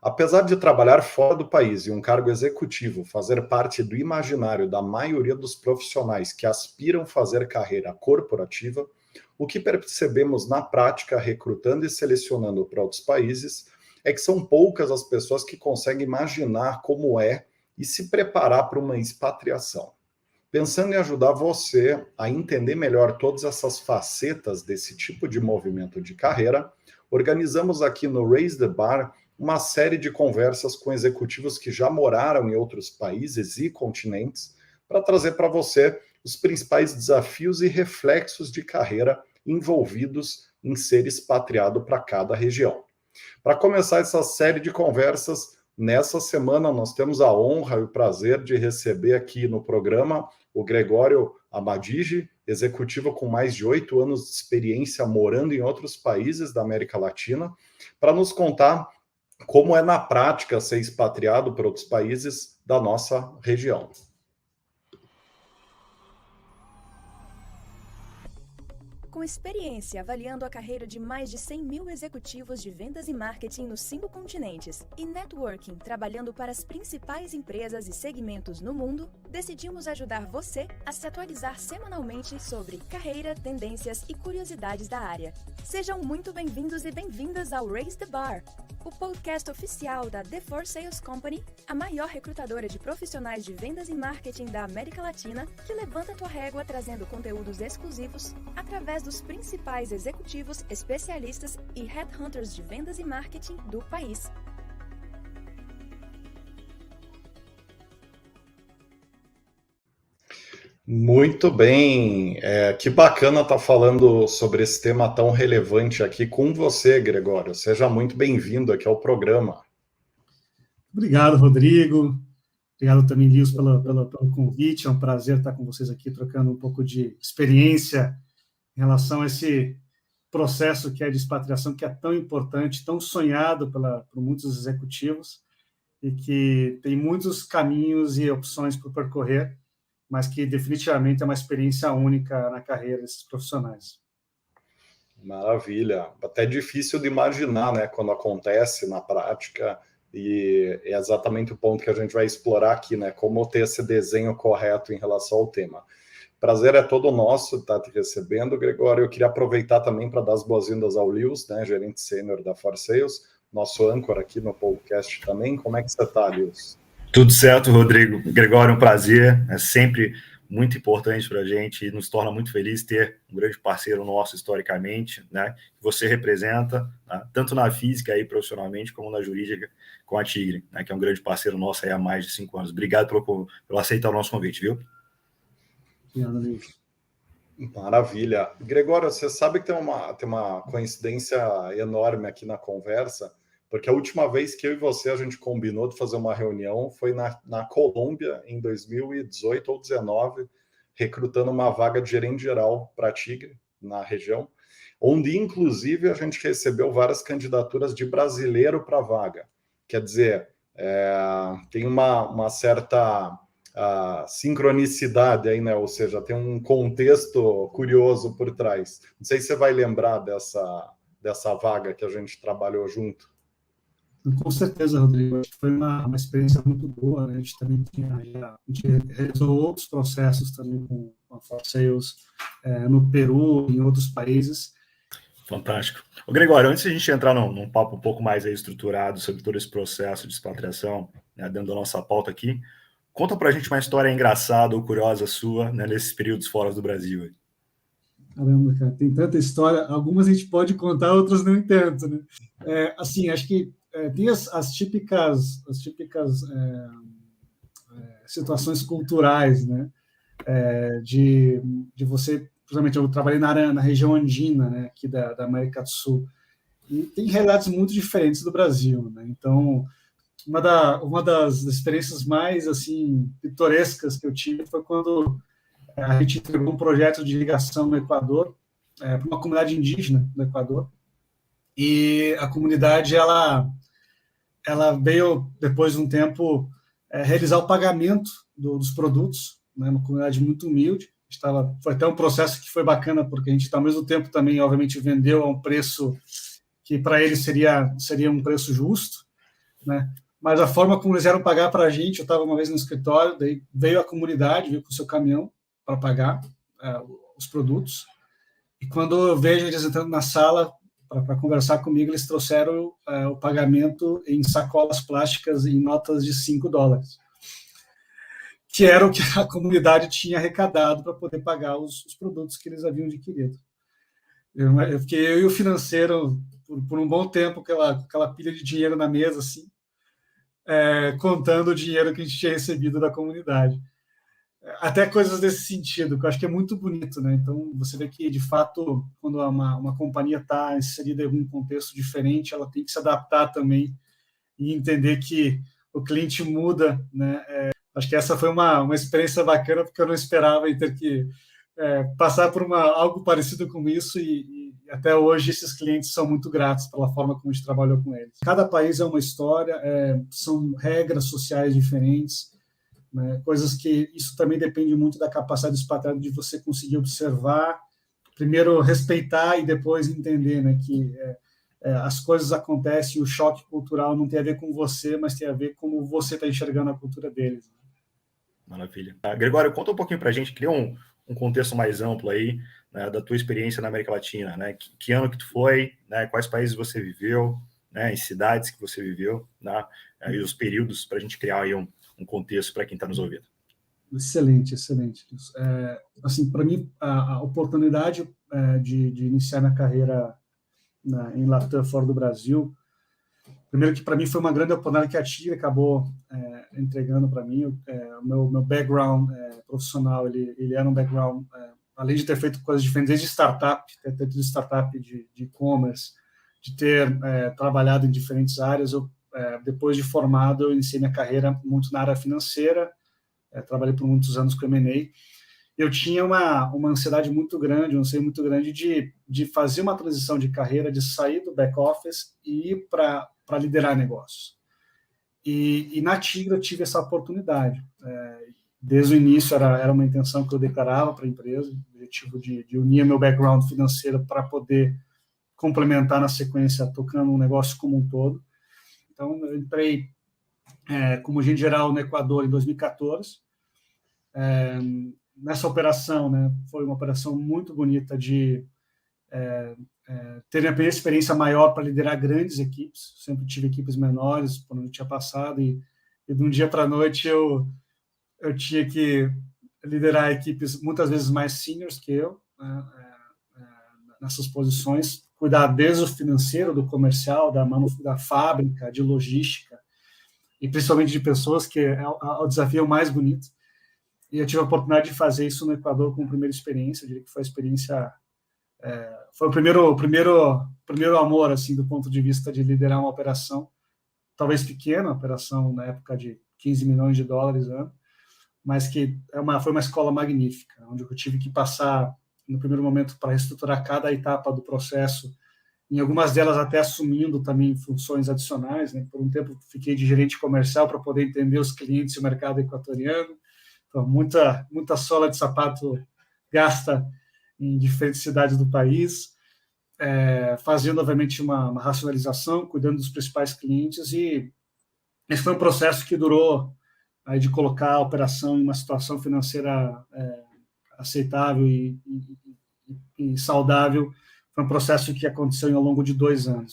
Apesar de trabalhar fora do país e um cargo executivo fazer parte do imaginário da maioria dos profissionais que aspiram fazer carreira corporativa, o que percebemos na prática recrutando e selecionando para outros países é que são poucas as pessoas que conseguem imaginar como é e se preparar para uma expatriação. Pensando em ajudar você a entender melhor todas essas facetas desse tipo de movimento de carreira, organizamos aqui no Raise the Bar uma série de conversas com executivos que já moraram em outros países e continentes para trazer para você os principais desafios e reflexos de carreira envolvidos em ser expatriado para cada região. Para começar essa série de conversas, nessa semana nós temos a honra e o prazer de receber aqui no programa o Gregório Amadigi, executivo com mais de 8 anos de experiência morando em outros países da América Latina, para nos contar como é na prática ser expatriado para outros países da nossa região. Com experiência avaliando a carreira de mais de 100 mil executivos de vendas e marketing nos 5 continentes e networking trabalhando para as principais empresas e segmentos no mundo, decidimos ajudar você a se atualizar semanalmente sobre carreira, tendências e curiosidades da área. Sejam muito bem-vindos e bem-vindas ao Raise the Bar, o podcast oficial da The For Sales Company, a maior recrutadora de profissionais de vendas e marketing da América Latina, que levanta tua régua trazendo conteúdos exclusivos através dos principais executivos, especialistas e headhunters de vendas e marketing do país. Muito bem, que bacana estar falando sobre esse tema tão relevante aqui com você, Gregório. Seja muito bem-vindo aqui ao programa. Obrigado, Rodrigo. Obrigado também, Lios, pelo convite. É um prazer estar com vocês aqui, trocando um pouco de experiência em relação a esse processo que é de expatriação, que é tão importante, tão sonhado por muitos executivos e que tem muitos caminhos e opções para percorrer, mas que definitivamente é uma experiência única na carreira desses profissionais. Maravilha. Até difícil de imaginar, né, quando acontece na prática, e é exatamente o ponto que a gente vai explorar aqui, né, como ter esse desenho correto em relação ao tema. Prazer é todo nosso estar te recebendo, Gregório. Eu queria aproveitar também para dar as boas-vindas ao Lios, né, gerente sênior da For Sales, nosso âncora aqui no podcast também. Como é que você está, Lios? Tudo certo, Rodrigo. Gregório, um prazer. É sempre muito importante para a gente e nos torna muito feliz ter um grande parceiro nosso historicamente, né? Que você representa, né, tanto na física e profissionalmente, como na jurídica com a Tigre, né, que é um grande parceiro nosso aí há mais de 5 anos. Obrigado pelo aceitar o nosso convite, viu? Maravilha. Gregório, você sabe que tem uma coincidência enorme aqui na conversa, porque a última vez que eu e você a gente combinou de fazer uma reunião foi na Colômbia, em 2018 ou 2019, recrutando uma vaga de gerente geral para a Tigre, na região, onde, inclusive, a gente recebeu várias candidaturas de brasileiro para a vaga. Quer dizer, tem uma certa sincronicidade aí, né? Ou seja, tem um contexto curioso por trás. Não sei se você vai lembrar dessa vaga que a gente trabalhou junto. Com certeza, Rodrigo. Acho que foi uma experiência muito boa, né? A gente também a gente realizou outros processos também com a For Sales no Peru, em outros países. Fantástico. Ô, Gregório, antes de a gente entrar num papo um pouco mais aí estruturado sobre todo esse processo de expatriação, né, dentro da nossa pauta aqui, conta pra gente uma história engraçada ou curiosa sua, né, nesses períodos fora do Brasil. Caramba, cara, tem tanta história. Algumas a gente pode contar, outras não tanto, né? Assim, acho que tem as típicas situações culturais, né? De você, principalmente eu trabalhei na região andina, né, aqui da América do Sul, e tem realidades muito diferentes do Brasil, né? Então, uma das experiências mais assim pitorescas que eu tive foi quando a gente entregou um projeto de ligação no Equador para uma comunidade indígena do Equador, e a comunidade ela veio depois de um tempo realizar o pagamento dos produtos, né? Uma comunidade muito humilde. Foi até um processo que foi bacana, porque a gente ao mesmo tempo também obviamente vendeu a um preço que para eles seria um preço justo, né? Mas a forma como eles eram pagar para a gente, eu estava uma vez no escritório, daí veio a comunidade, veio com o seu caminhão para pagar os produtos, e quando eu vejo eles entrando na sala para conversar comigo, eles trouxeram o pagamento em sacolas plásticas em notas de $5, que era o que a comunidade tinha arrecadado para poder pagar os produtos que eles haviam adquirido. Eu fiquei, eu e o financeiro, por um bom tempo, aquela pilha de dinheiro na mesa, assim, contando o dinheiro que a gente tinha recebido da comunidade. Até coisas desse sentido, que eu acho que é muito bonito, né? Então, você vê que, de fato, quando uma companhia está inserida em algum contexto diferente, ela tem que se adaptar também e entender que o cliente muda, né? Acho que essa foi uma experiência bacana, porque eu não esperava em ter que passar por algo parecido com isso, e até hoje esses clientes são muito gratos pela forma como a gente trabalhou com eles. Cada país é uma história, são regras sociais diferentes, né, coisas que isso também depende muito da capacidade do expatriado de você conseguir observar, primeiro respeitar e depois entender, né, que as coisas acontecem, o choque cultural não tem a ver com você, mas tem a ver com como você está enxergando a cultura deles. Maravilha. Gregório, conta um pouquinho para a gente, cria um contexto mais amplo aí, né, da tua experiência na América Latina, né? Que ano que tu foi, né? Quais países você viveu, né? Em cidades que você viveu, né? E os períodos para a gente criar aí um contexto para quem está nos ouvindo. Excelente, excelente. Assim, para mim, a oportunidade de iniciar minha carreira em Latam, fora do Brasil, primeiro que para mim foi uma grande oportunidade que a TIG acabou entregando para mim. O meu background profissional, ele era um background, além de ter feito coisas diferentes, desde startup, ter tido startup de e-commerce, de ter trabalhado em diferentes áreas. Depois de formado, eu iniciei minha carreira muito na área financeira, trabalhei por muitos anos com M&A. Eu tinha uma ansiedade muito grande, um anseio muito grande de fazer uma transição de carreira, de sair do back-office e ir para liderar negócios. E na Tigre eu tive essa oportunidade. Desde o início era uma intenção que eu declarava para a empresa, o objetivo de unir meu background financeiro para poder complementar na sequência, tocando um negócio como um todo. Então, eu entrei como gerente geral no Equador em 2014. Nessa operação, né, foi uma operação muito bonita de ter minha primeira experiência maior para liderar grandes equipes. Sempre tive equipes menores, por onde eu tinha passado, e de um dia para a noite eu tinha que liderar equipes muitas vezes mais seniors que eu, nessas posições, cuidar desde o financeiro, do comercial, da fábrica, de logística, e principalmente de pessoas, que é o desafio mais bonito. E eu tive a oportunidade de fazer isso no Equador como primeira experiência. Eu diria que foi a experiência, foi o primeiro amor, assim, do ponto de vista de liderar uma operação, talvez pequena, operação na época de $15 milhões ano, mas que foi uma escola magnífica, onde eu tive que passar, no primeiro momento, para reestruturar cada etapa do processo, em algumas delas até assumindo também funções adicionais, né? Por um tempo fiquei de gerente comercial para poder entender os clientes e o mercado equatoriano. Então, muita sola de sapato gasta em diferentes cidades do país, fazendo, obviamente, uma racionalização, cuidando dos principais clientes, e esse foi um processo que durou aí, de colocar a operação em uma situação financeira aceitável e saudável. Foi um processo que aconteceu ao longo de 2 anos.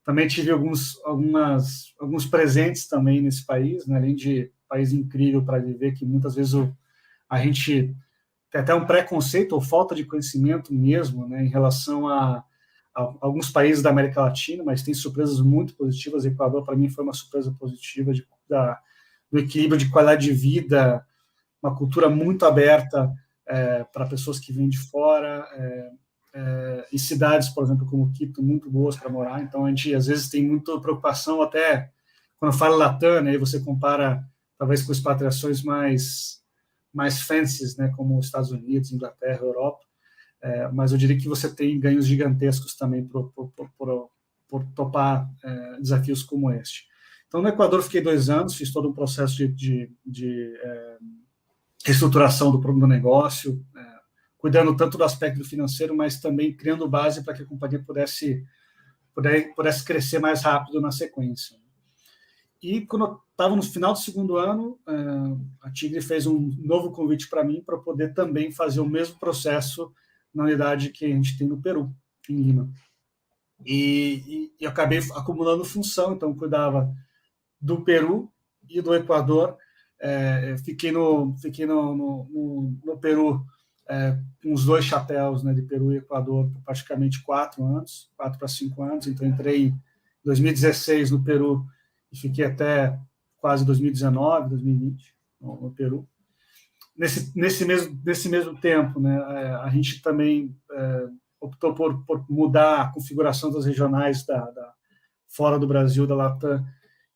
Também tive alguns presentes também nesse país, né? Além de país incrível para viver, que muitas vezes a gente tem até um preconceito ou falta de conhecimento mesmo, né, em relação a alguns países da América Latina, mas tem surpresas muito positivas. O Equador, para mim, foi uma surpresa positiva do equilíbrio de qualidade de vida, uma cultura muito aberta para pessoas que vêm de fora, e cidades, por exemplo, como Quito, muito boas para morar. Então, a gente, às vezes, tem muita preocupação, até quando fala Latam, né, e você compara, talvez, com expatriações mais fancies, né, como os Estados Unidos, Inglaterra, Europa, mas eu diria que você tem ganhos gigantescos também por topar desafios como este. Então, no Equador, fiquei 2 anos, fiz todo um processo de reestruturação do negócio, cuidando tanto do aspecto financeiro, mas também criando base para que a companhia pudesse crescer mais rápido na sequência. E quando eu estava no final do segundo ano, a Tigre fez um novo convite para mim para poder também fazer o mesmo processo na unidade que a gente tem no Peru, em Lima. E eu acabei acumulando função, então eu cuidava do Peru e do Equador. Fiquei no Peru com os 2 chapéus, né, de Peru e Equador, por praticamente 4 para 5 anos. Então entrei em 2016 no Peru e fiquei até quase 2019, 2020 no Peru. Nesse mesmo tempo, né, a gente também optou por mudar a configuração das regionais fora do Brasil, da Latam,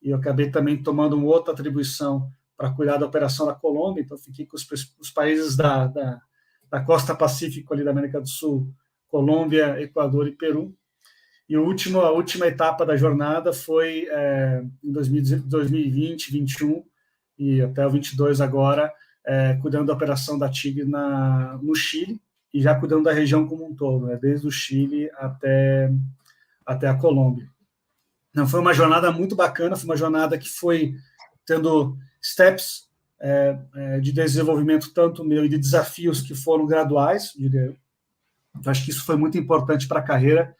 e eu acabei também tomando uma outra atribuição para cuidar da operação da Colômbia. Então fiquei com os países da costa pacífico ali da América do Sul, Colômbia, Equador e Peru. E a última etapa da jornada foi em 2020, 2021 e até o 22 agora, cuidando da operação da Tigre no Chile, e já cuidando da região como um todo, né, desde o Chile até a Colômbia. Então, foi uma jornada muito bacana, foi uma jornada que foi tendo steps de desenvolvimento tanto meu e de desafios que foram graduais, diria eu. Então, acho que isso foi muito importante para a carreira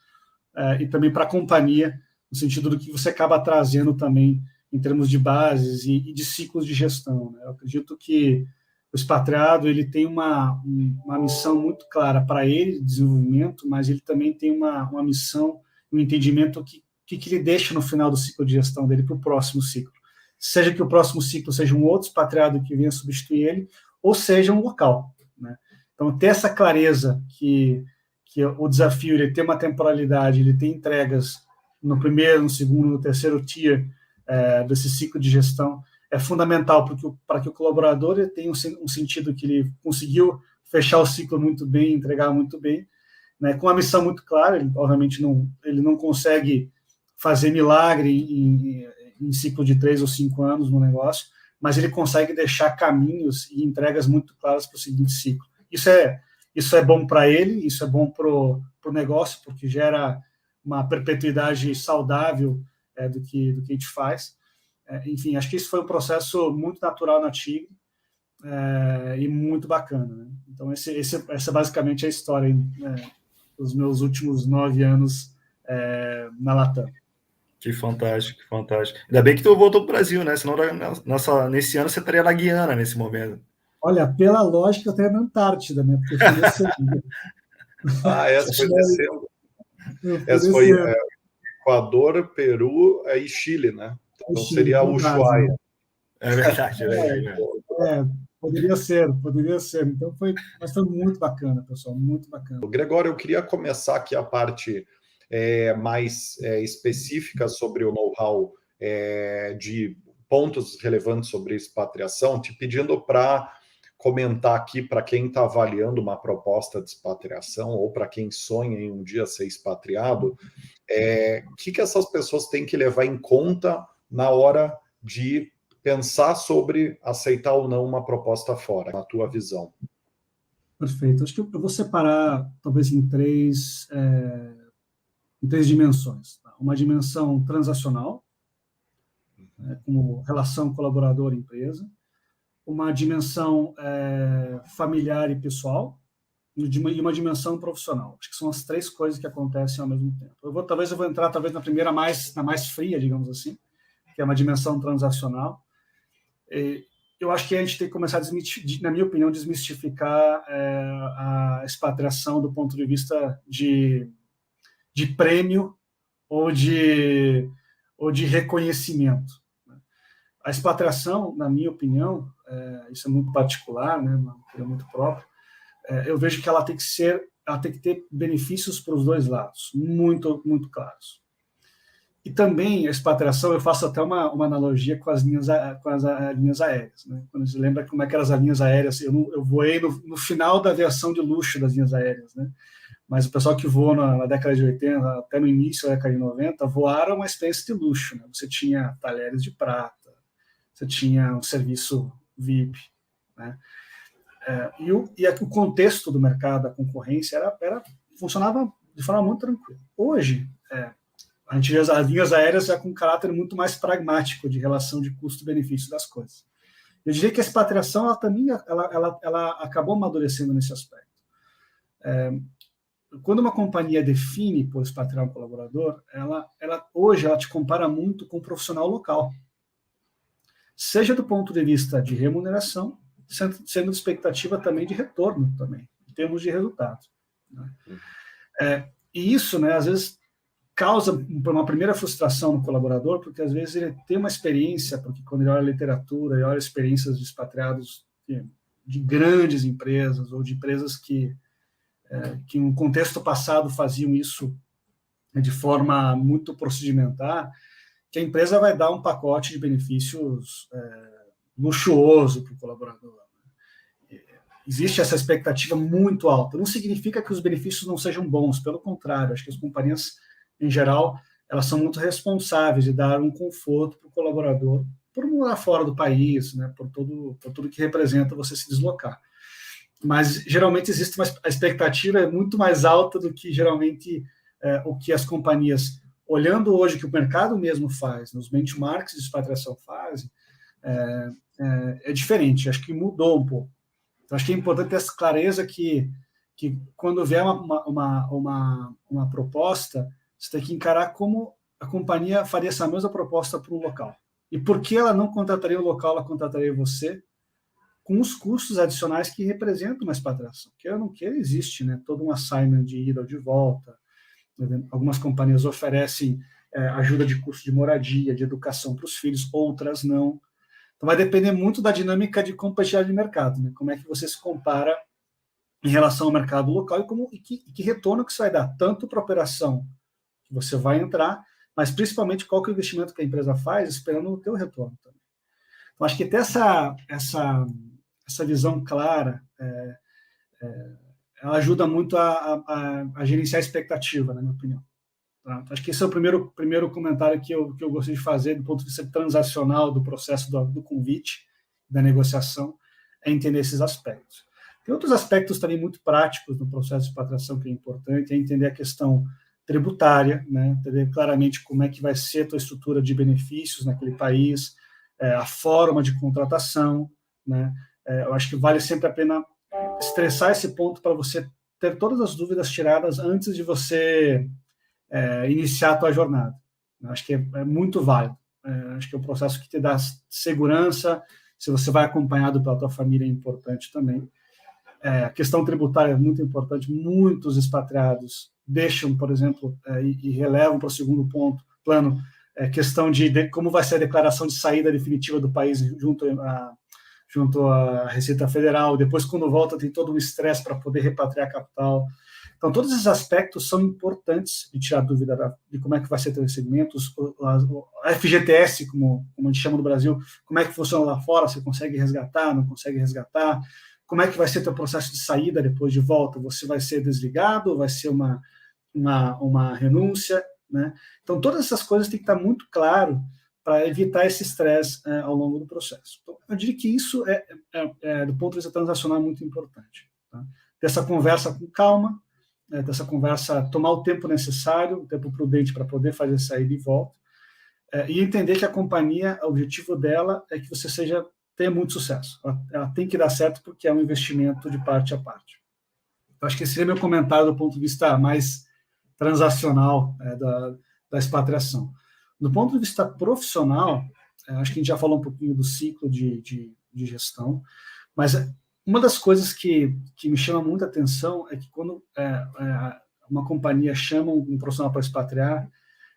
e também para a companhia, no sentido do que você acaba trazendo também em termos de bases e de ciclos de gestão, né? Eu acredito que o expatriado ele tem uma missão muito clara para ele, de desenvolvimento, mas ele também tem uma missão, um entendimento que ele deixa no final do ciclo de gestão dele para o próximo ciclo. Seja que o próximo ciclo seja um outro expatriado que venha substituir ele, ou seja um local, né? Então, ter essa clareza que o desafio ele tem uma temporalidade, ele tem entregas no primeiro, no segundo, no terceiro tier desse ciclo de gestão, é fundamental para que o colaborador ele tenha um sentido que ele conseguiu fechar o ciclo muito bem, entregar muito bem, né, com uma missão muito clara. Ele, obviamente, ele não consegue fazer milagre em ciclo de 3 ou 5 anos no negócio, mas ele consegue deixar caminhos e entregas muito claras para o seguinte ciclo. Isso é bom para ele, isso é bom para o negócio, porque gera uma perpetuidade saudável do que a gente faz. Enfim, acho que isso foi um processo muito natural na Tigre e muito bacana, né? Então, essa basicamente é a história dos meus últimos 9 anos na Latam. Que fantástico, que fantástico. Ainda bem que tu voltou para o Brasil, né? Senão nesse ano você estaria na Guiana nesse momento. Olha, pela lógica, eu estaria na Antártida, né? Porque essa foi descendo. Essa foi Equador, Peru e Chile, né? Então seria o Ushuaia. É verdade, poderia ser. Então mas foi muito bacana, pessoal, muito bacana. Gregório, eu queria começar aqui a parte mais específica sobre o know-how de pontos relevantes sobre expatriação, te pedindo para comentar aqui para quem está avaliando uma proposta de expatriação ou para quem sonha em um dia ser expatriado, o que essas pessoas têm que levar em conta na hora de pensar sobre aceitar ou não uma proposta fora, na tua visão. Perfeito. Acho que eu vou separar, talvez, em três dimensões. Uma dimensão transacional, como relação colaborador-empresa, uma dimensão familiar e pessoal, e uma dimensão profissional. Acho que são as três coisas que acontecem ao mesmo tempo. Talvez eu vou entrar na primeira, na mais fria, digamos assim, que é uma dimensão transacional. Eu acho que a gente tem que começar, na minha opinião, desmistificar a expatriação do ponto de vista de prêmio ou de reconhecimento. A expatriação, na minha opinião, isso é muito particular, né, uma opinião muito própria, eu vejo que ela tem que ter benefícios para os dois lados, muito, muito claros. E também a expatriação, eu faço até uma analogia com as linhas aéreas, né? Quando você lembra como é que eram as linhas aéreas, eu voei no final da aviação de luxo das linhas aéreas, né? Mas o pessoal que voou na década de 80, até no início da década de 90, voaram uma espécie de luxo, né? Você tinha talheres de prata, você tinha um serviço VIP, né? E o contexto do mercado, a concorrência, funcionava de forma muito tranquila. Hoje, a gente vê as linhas aéreas já com um caráter muito mais pragmático de relação de custo-benefício das coisas. Eu diria que a expatriação ela também ela acabou amadurecendo nesse aspecto. Quando uma companhia define por expatriar um colaborador, hoje ela te compara muito com um profissional local, seja do ponto de vista de remuneração, sendo expectativa também de retorno também, em termos de resultado. Né? E isso, né, às vezes, causa uma primeira frustração no colaborador, porque às vezes ele tem uma experiência, porque quando ele olha a literatura e olha experiências de expatriados de grandes empresas ou de empresas que no contexto passado faziam isso de forma muito procedimentar, que a empresa vai dar um pacote de benefícios luxuoso para o colaborador. Existe essa expectativa muito alta. Não significa que os benefícios não sejam bons, pelo contrário, acho que as companhias, em geral, elas são muito responsáveis de dar um conforto para o colaborador, por morar fora do país, né, por tudo que representa você se deslocar. Mas, geralmente, existe a expectativa é muito mais alta do que, geralmente, o que as companhias, olhando hoje o que o mercado mesmo faz, nos benchmarks de expatriação fazem, é diferente, acho que mudou um pouco. Então, acho que é importante ter essa clareza que quando vier uma proposta, você tem que encarar como a companhia faria essa mesma proposta para um local. E por que ela não contrataria o local, ela contrataria você, com os custos adicionais que representam uma expatriação. Queira ou não queira, existe, né? Todo um assignment de ida ou de volta. Algumas companhias oferecem ajuda de custo de moradia, de educação para os filhos, outras não. Então, vai depender muito da dinâmica de competitividade de mercado, né? Como é que você se compara em relação ao mercado local e que retorno que isso vai dar, tanto para a operação que você vai entrar, mas principalmente qual que é o investimento que a empresa faz, esperando o teu retorno também. Então, acho que ter essa visão clara, ela ajuda muito a gerenciar a expectativa, na minha opinião. Tá? Acho que esse é o primeiro comentário que eu gostaria de fazer do ponto de vista transacional do processo do convite, da negociação, é entender esses aspectos. Tem outros aspectos também muito práticos no processo de expatriação que é importante, é entender a questão tributária, né? Entender claramente como é que vai ser a tua estrutura de benefícios naquele país, a forma de contratação, né? Eu acho que vale sempre a pena estressar esse ponto para você ter todas as dúvidas tiradas antes de você iniciar a tua jornada. Eu acho que é muito válido. Acho que é um processo que te dá segurança, se você vai acompanhado pela tua família é importante também. A questão tributária é muito importante, muitos expatriados deixam, por exemplo, e relevam para o segundo plano, questão de como vai ser a declaração de saída definitiva do país junto à Receita Federal, depois quando volta tem todo um estresse para poder repatriar capital. Então, todos esses aspectos são importantes de tirar dúvida de como é que vai ser o recebimento, a FGTS, como a gente chama no Brasil, como é que funciona lá fora, você consegue resgatar, não consegue resgatar, como é que vai ser o teu processo de saída depois de volta, você vai ser desligado, vai ser uma renúncia, né? Então, todas essas coisas têm que estar muito claro para evitar esse estresse ao longo do processo. Então, eu diria que isso do ponto de vista transacional, muito importante. Tá? Ter essa conversa com calma, dessa conversa, tomar o tempo necessário, o tempo prudente para poder fazer saída e volta, e entender que a companhia, o objetivo dela é que você tenha muito sucesso. Ela tem que dar certo porque é um investimento de parte a parte. Eu acho que esse seria meu comentário do ponto de vista mais transacional da expatriação. Do ponto de vista profissional, acho que a gente já falou um pouquinho do ciclo de gestão, mas uma das coisas que me chama muita atenção é que quando uma companhia chama um profissional para expatriar,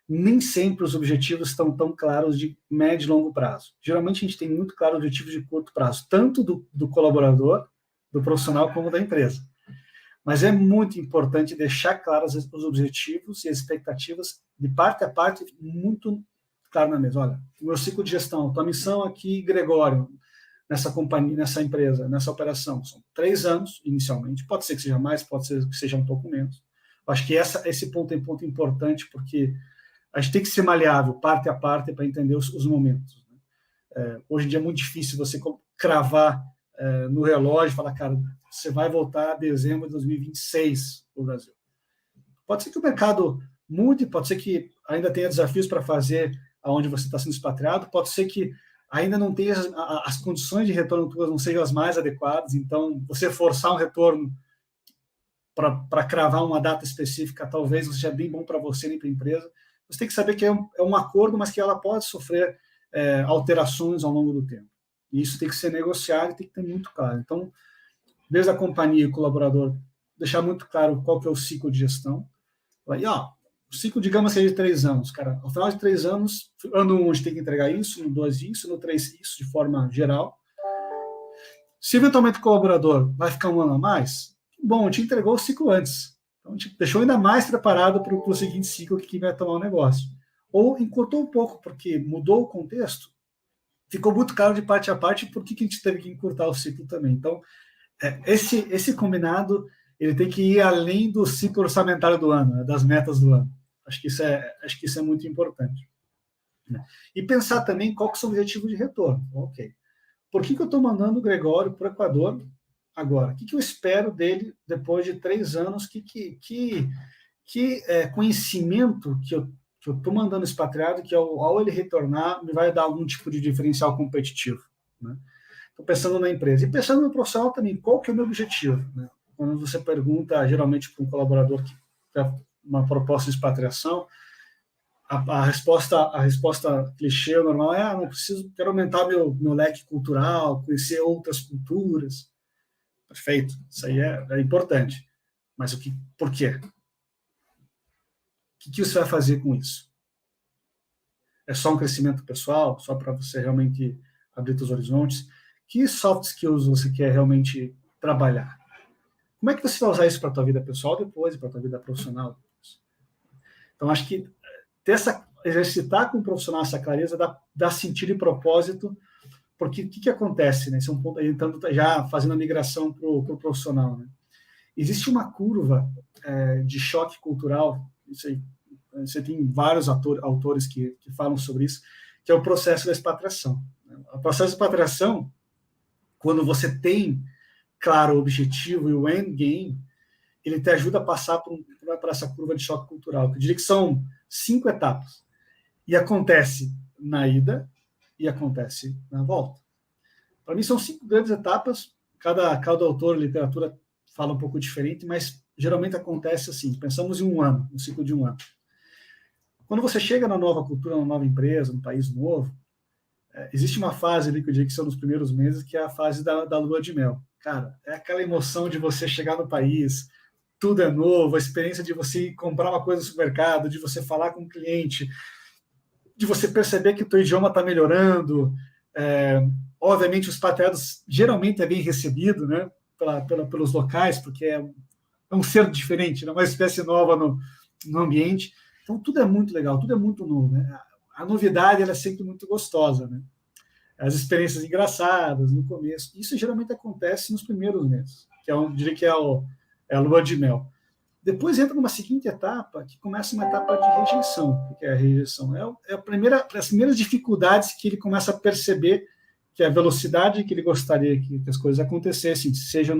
nem sempre os objetivos estão tão claros de médio e longo prazo. Geralmente a gente tem muito claro objetivos de curto prazo, tanto do colaborador, do profissional, como da empresa. Mas é muito importante deixar claros os objetivos e as expectativas de parte a parte, muito claro na mesa. Olha, o meu ciclo de gestão, tua missão aqui, Gregório, nessa companhia, nessa empresa, nessa operação, são 3 anos, inicialmente. Pode ser que seja mais, pode ser que seja um pouco menos. Eu acho que esse ponto é um ponto importante, porque a gente tem que ser maleável, parte a parte, para entender os momentos. Né? Hoje em dia é muito difícil você cravar no relógio e falar, cara, você vai voltar a dezembro de 2026 no Brasil. Pode ser que o mercado mude, pode ser que ainda tenha desafios para fazer aonde você está sendo expatriado, pode ser que ainda não tenha as condições de retorno tuas não sejam as mais adequadas, então você forçar um retorno para cravar uma data específica, talvez não seja bem bom para você nem para a empresa. Você tem que saber que é um acordo, mas que ela pode sofrer alterações ao longo do tempo. E isso tem que ser negociado e tem que ter muito claro. Então, desde a companhia e o colaborador, deixar muito claro qual que é o ciclo de gestão. Aí, o ciclo, digamos que é de 3 anos. Cara, ao final de 3 anos, ano 1 a gente tem que entregar isso, no 2 isso, no 3 isso, de forma geral. Se eventualmente o colaborador vai ficar um ano a mais, bom, a gente entregou o ciclo antes. Então, a gente deixou ainda mais preparado para o seguinte ciclo que vai tomar o negócio. Ou encurtou um pouco, porque mudou o contexto, ficou muito claro de parte a parte por que a gente teve que encurtar o ciclo também. Então, esse combinado, ele tem que ir além do ciclo orçamentário do ano, né, das metas do ano. Acho que isso é muito importante. Né? E pensar também qual que são os objetivos de retorno. Ok. Por que eu estou mandando o Gregório para o Equador agora? O que eu espero dele depois de 3 anos? Que conhecimento que eu estou mandando expatriado, que ao ele retornar, me vai dar algum tipo de diferencial competitivo. Né? Estou pensando na empresa. E pensando no profissional também, qual que é o meu objetivo? Né? Quando você pergunta, geralmente, para um colaborador que quer uma proposta de expatriação, a resposta clichê normal é: não preciso, quero aumentar meu leque cultural, conhecer outras culturas. Perfeito, isso aí é importante. Mas por quê? O que você vai fazer com isso? É só um crescimento pessoal, só para você realmente abrir os horizontes? Que soft skills você quer realmente trabalhar? Como é que você vai usar isso para a tua vida pessoal depois e para a tua vida profissional depois? Então, acho que exercitar com o profissional essa clareza dá sentido e propósito, porque o que acontece, né? Esse é um ponto, entrando já fazendo a migração para o profissional, né? Existe uma curva de choque cultural, isso aí, você tem vários autores que falam sobre isso, que é o processo da expatriação. O processo de expatriação, quando você tem claro o objetivo e o endgame, ele te ajuda a passar por essa curva de choque cultural. Eu diria que são 5 etapas. E acontece na ida e acontece na volta. Para mim, são 5 grandes etapas. Cada autor, literatura, fala um pouco diferente, mas geralmente acontece assim. Pensamos em um ciclo de 1 ano. Quando você chega na nova cultura, na nova empresa, num país novo, existe uma fase ali que eu diria que são nos primeiros meses, que é a fase da lua de mel. Cara, é aquela emoção de você chegar no país, tudo é novo, a experiência de você comprar uma coisa no supermercado, de você falar com o cliente, de você perceber que o teu idioma está melhorando. Obviamente, os expatriados geralmente é bem recebido, né, pelos locais, porque é um ser diferente, uma espécie nova no ambiente. Então, tudo é muito legal, tudo é muito novo. Né? A novidade ela é sempre muito gostosa. Né? As experiências engraçadas no começo. Isso geralmente acontece nos primeiros meses, que eu diria que é a lua de mel. Depois entra numa seguinte etapa, que começa uma etapa de rejeição. O que é a rejeição? As primeiras dificuldades que ele começa a perceber que a velocidade que ele gostaria que as coisas acontecessem, seja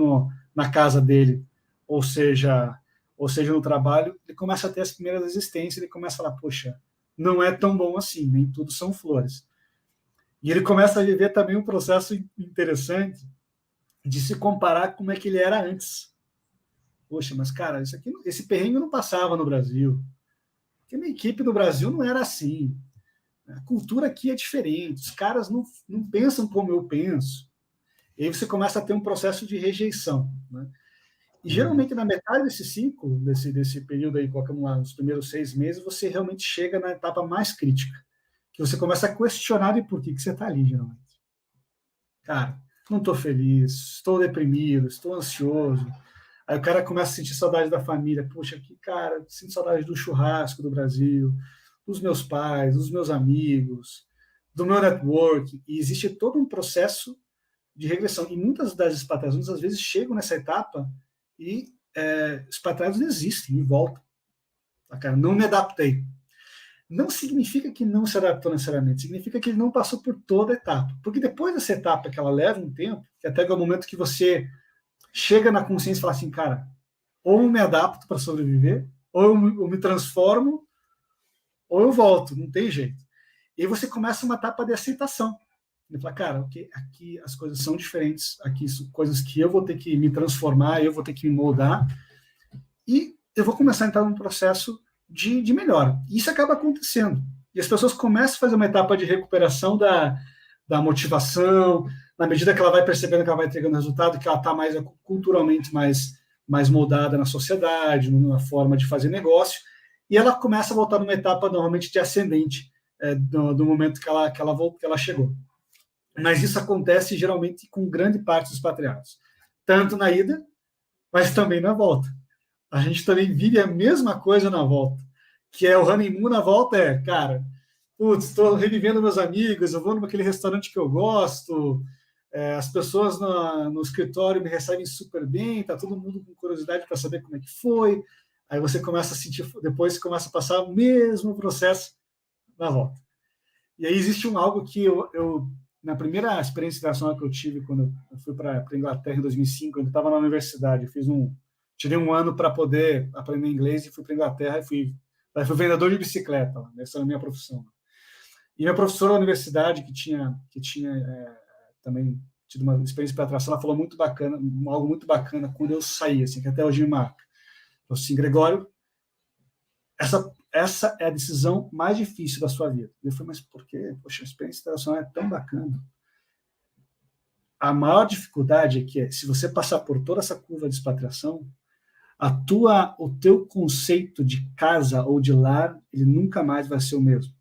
na casa dele, ou seja no trabalho, ele começa a ter as primeiras resistências, ele começa a falar, poxa, não é tão bom assim, nem tudo são flores. E ele começa a viver também um processo interessante de se comparar com como é que ele era antes. Poxa, mas cara, esse perrengue não passava no Brasil. Porque a minha equipe no Brasil não era assim. A cultura aqui é diferente. Os caras não pensam como eu penso. E aí você começa a ter um processo de rejeição. Né? E geralmente na metade desse ciclo, desse período aí, colocamos lá, nos primeiros 6 meses, você realmente chega na etapa mais crítica. Que você começa a questionar de por que você está ali, geralmente. Cara, não estou feliz, estou deprimido, estou ansioso. Aí o cara começa a sentir saudade da família. Poxa, cara, sinto saudade do churrasco do Brasil, dos meus pais, dos meus amigos, do meu network. E existe todo um processo de regressão. E muitas das expatriações, às vezes, chegam nessa etapa e expatriados desistem e voltam. Tá, cara, não me adaptei. Não significa que não se adaptou necessariamente, significa que ele não passou por toda a etapa. Porque depois dessa etapa, que ela leva um tempo, que até o momento que você chega na consciência e fala assim, cara, ou eu me adapto para sobreviver, ou eu me transformo ou eu volto, não tem jeito. E aí você começa uma etapa de aceitação. Ele fala, cara, okay, aqui as coisas são diferentes, aqui são coisas que eu vou ter que me transformar, eu vou ter que me moldar, e eu vou começar a entrar num processo de melhora. E isso acaba acontecendo. E as pessoas começam a fazer uma etapa de recuperação da motivação, na medida que ela vai percebendo que ela vai entregando resultado, que ela está mais culturalmente mais moldada na sociedade, numa forma de fazer negócio, e ela começa a voltar numa etapa normalmente de ascendente do momento que ela chegou. Mas isso acontece geralmente com grande parte dos expatriados, tanto na ida, mas também na volta. A gente também vive a mesma coisa na volta, que é o honeymoon na volta cara, putz, estou revivendo meus amigos, eu vou naquele restaurante que eu gosto, as pessoas no escritório me recebem super bem, está todo mundo com curiosidade para saber como é que foi, aí você começa a sentir, depois começa a passar o mesmo processo na volta. E aí existe algo que eu na primeira experiência internacional que eu tive, quando eu fui para a Inglaterra em 2005, eu estava na universidade, tirei um ano para poder aprender inglês e fui para a Inglaterra e fui vendedor de bicicleta, essa era a minha profissão. E minha professora da universidade, que tinha também tido uma experiência para atração, ela falou algo muito bacana quando eu saí, assim, que até hoje me marca. Falou assim, Gregório, essa é a decisão mais difícil da sua vida. Eu falei, mas por quê? Poxa, a experiência internacional é tão bacana. A maior dificuldade é que, se você passar por toda essa curva de expatriação, o teu conceito de casa ou de lar, ele nunca mais vai ser o mesmo.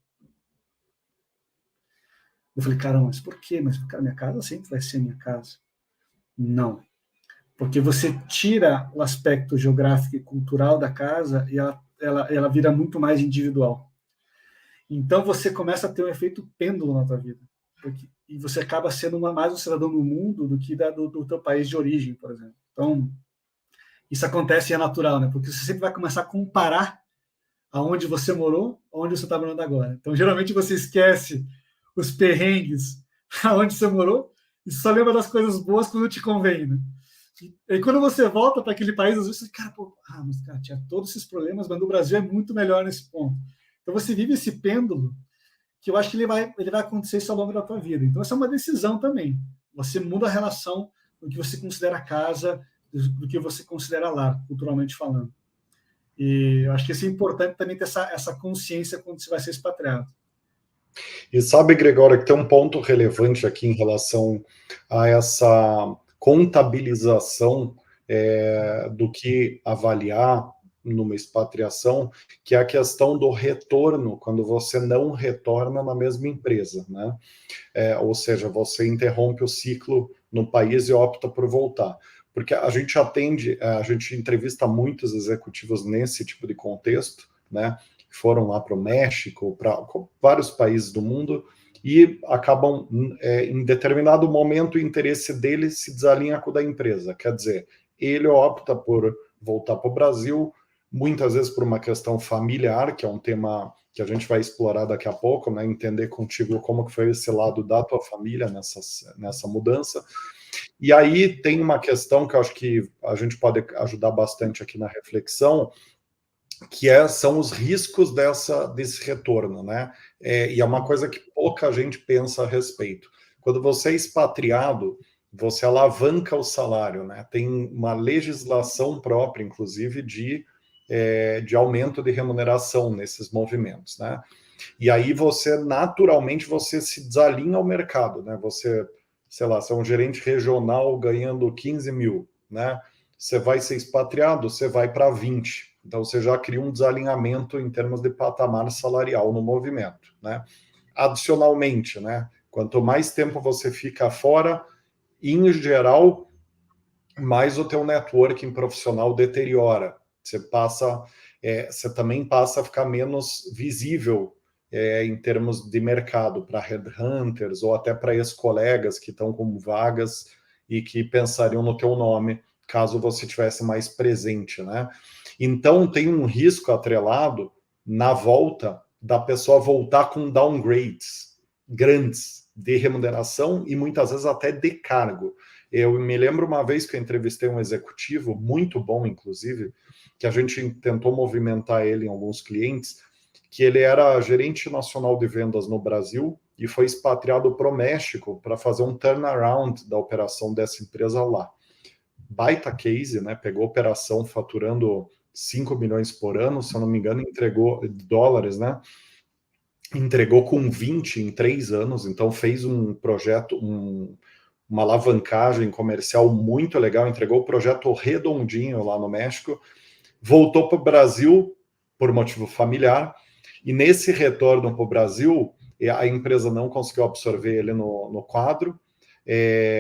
Eu falei, caramba, mas por quê? Mas, cara, minha casa sempre vai ser minha casa. Não. Porque você tira o aspecto geográfico e cultural da casa e ela vira muito mais individual. Então, você começa a ter um efeito pêndulo na tua vida. E você acaba sendo mais um cidadão do mundo do que do teu país de origem, por exemplo. Então, isso acontece e é natural, né? Porque você sempre vai começar a comparar aonde você morou, aonde você está morando agora. Então, geralmente, você esquece os perrengues aonde você morou e só lembra das coisas boas quando te convém, né? E quando você volta para aquele país, às vezes você, mas tinha todos esses problemas, mas no Brasil é muito melhor nesse ponto. Então você vive esse pêndulo que eu acho que ele vai acontecer isso ao longo da tua vida. Então essa é uma decisão também. Você muda a relação do que você considera casa, do que você considera lar, culturalmente falando. E eu acho que isso é importante também ter essa consciência quando você vai ser expatriado. E sabe, Gregório, que tem um ponto relevante aqui em relação a essa contabilização do que avaliar numa expatriação, que é a questão do retorno, quando você não retorna na mesma empresa, né? Ou seja, você interrompe o ciclo no país e opta por voltar. Porque a gente entrevista muitos executivos nesse tipo de contexto, né? Foram lá para o México, para vários países do mundo, e acabam, em determinado momento, o interesse dele se desalinha com o da empresa. Quer dizer, ele opta por voltar para o Brasil, muitas vezes por uma questão familiar, que é um tema que a gente vai explorar daqui a pouco, né? Entender contigo como que foi esse lado da tua família nessa mudança. E aí tem uma questão que eu acho que a gente pode ajudar bastante aqui na reflexão, que são os riscos desse retorno, né? E é uma coisa que pouca gente pensa a respeito. Quando você é expatriado, você alavanca o salário, né? Tem uma legislação própria, inclusive, de aumento de remuneração nesses movimentos, né? E aí naturalmente, você se desalinha ao mercado, né? Você, sei lá, você é um gerente regional ganhando 15 mil, né? Você vai ser expatriado, você vai para 20. Então, você já cria um desalinhamento em termos de patamar salarial no movimento, né? Adicionalmente, né? Quanto mais tempo você fica fora, em geral, mais o teu networking profissional deteriora. Você também passa a ficar menos visível em termos de mercado para headhunters ou até para ex-colegas que estão com vagas e que pensariam no teu nome caso você tivesse mais presente, né? Então, tem um risco atrelado na volta da pessoa voltar com downgrades grandes de remuneração e muitas vezes até de cargo. Eu me lembro uma vez que eu entrevistei um executivo, muito bom, inclusive, que a gente tentou movimentar ele em alguns clientes, que ele era gerente nacional de vendas no Brasil e foi expatriado para o México para fazer um turnaround da operação dessa empresa lá. Baita case, né? Pegou operação faturando 5 milhões por ano, se eu não me engano, entregou dólares, né? Entregou com 20 em 3 anos, então fez um projeto, uma alavancagem comercial muito legal, entregou o projeto redondinho lá no México, voltou para o Brasil por motivo familiar, e nesse retorno para o Brasil, a empresa não conseguiu absorver ele no quadro,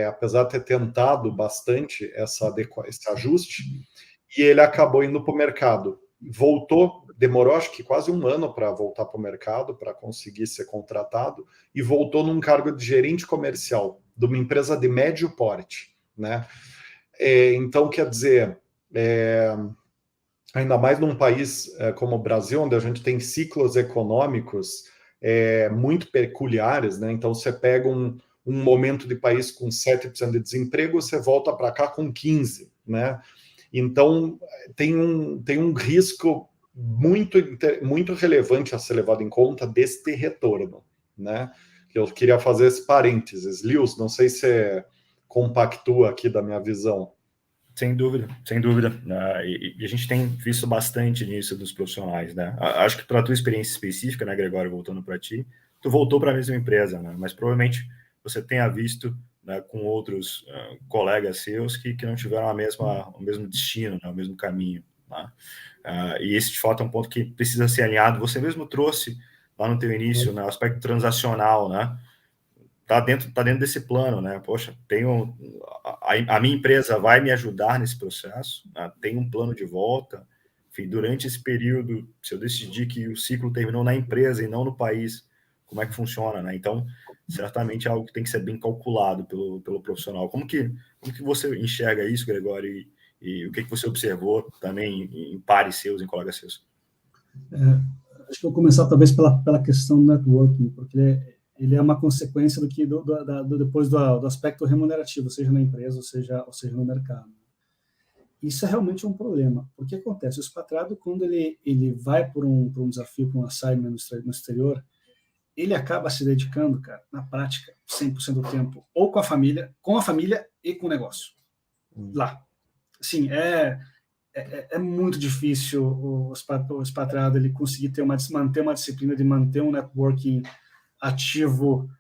apesar de ter tentado bastante esse ajuste, e ele acabou indo para o mercado. Voltou, demorou acho que quase um ano para voltar para o mercado, para conseguir ser contratado, e voltou num cargo de gerente comercial de uma empresa de médio porte, né? Então, quer dizer, ainda mais num país como o Brasil, onde a gente tem ciclos econômicos muito peculiares, né? Então, você pega um momento de país com 7% de desemprego, você volta para cá com 15%, né? Então, tem um risco muito relevante a ser levado em conta deste retorno, né? Eu queria fazer esse parênteses. Lewis, não sei se você compactua aqui da minha visão. Sem dúvida, sem dúvida. E a gente tem visto bastante nisso dos profissionais, né? Acho que pela tua experiência específica, né, Gregório, voltando para ti, tu voltou para a mesma empresa, né? Mas provavelmente você tenha visto, né, com outros colegas seus que não tiveram o mesmo destino, né, o mesmo caminho. Né? E esse, de fato, é um ponto que precisa ser alinhado. Você mesmo trouxe lá no teu início, né, o aspecto transacional, né? Tá dentro desse plano, né? Poxa, a minha empresa vai me ajudar nesse processo, né? Tem um plano de volta. Enfim, durante esse período, se eu decidir que o ciclo terminou na empresa e não no país, como é que funciona, né? Então, certamente é algo que tem que ser bem calculado pelo profissional. Como que você enxerga isso, Gregório, e o que você observou também em pares seus, em colegas seus? Acho que eu vou começar talvez pela questão do networking, porque ele é uma consequência depois do aspecto remunerativo, seja na empresa, ou seja no mercado. Isso é realmente um problema. Porque acontece? O expatriado, quando ele vai por um desafio, por um assignment no exterior, ele acaba se dedicando, cara, na prática, 100% do tempo, ou com a família e com o negócio. Lá. Assim, é muito difícil o expatriado ele conseguir manter uma disciplina de manter um networking ativo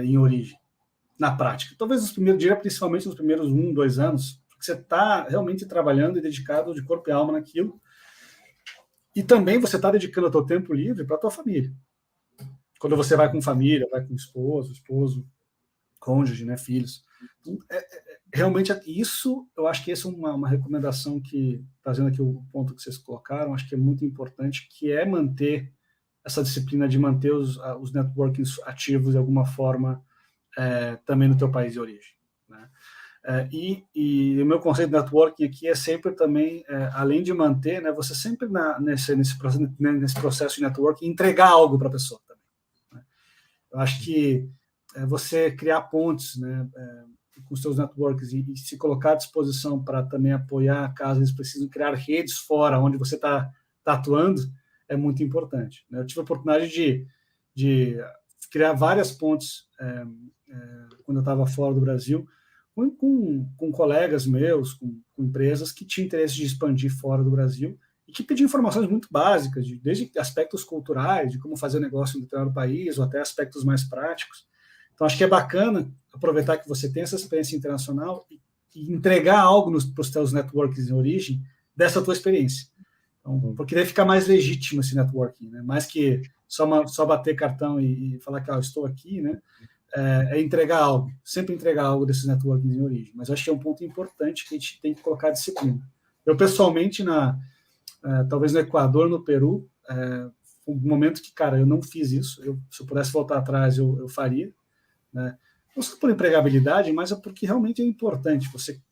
em origem, na prática. Talvez principalmente nos primeiros 1, 2 anos, porque você está realmente trabalhando e dedicado de corpo e alma naquilo, e também você está dedicando o seu tempo livre para a tua família. Quando você vai com família, vai com esposo, cônjuge, né, filhos. Então, realmente, isso, eu acho que essa é uma recomendação que, trazendo aqui o ponto que vocês colocaram, acho que é muito importante, que é manter essa disciplina de manter os networkings ativos de alguma forma também no teu país de origem. Né? E o meu conceito de networking aqui é sempre também, além de manter, né, você sempre nesse processo de networking, entregar algo para a pessoa também. Né? Eu acho que você criar pontes, né, com os seus networks e se colocar à disposição para também apoiar, caso eles precisem criar redes fora onde você está atuando, é muito importante. Eu tive a oportunidade de criar várias pontes quando eu estava fora do Brasil, com colegas meus, com empresas que tinham interesse de expandir fora do Brasil e que pediam informações muito básicas, desde aspectos culturais, de como fazer negócio em determinado país, ou até aspectos mais práticos. Então, acho que é bacana aproveitar que você tem essa experiência internacional e entregar algo para os seus networks em origem dessa tua experiência. Então, porque daí fica mais legítimo esse networking, né? Mais que só bater cartão e falar que eu estou aqui, né? Entregar algo, sempre entregar algo desses networkings em origem. Mas acho que é um ponto importante que a gente tem que colocar disciplina. Eu, pessoalmente, talvez no Equador, no Peru, um momento que, cara, eu não fiz isso. Se eu pudesse voltar atrás, eu faria. Né? Não só por empregabilidade, mas é porque realmente é importante. Você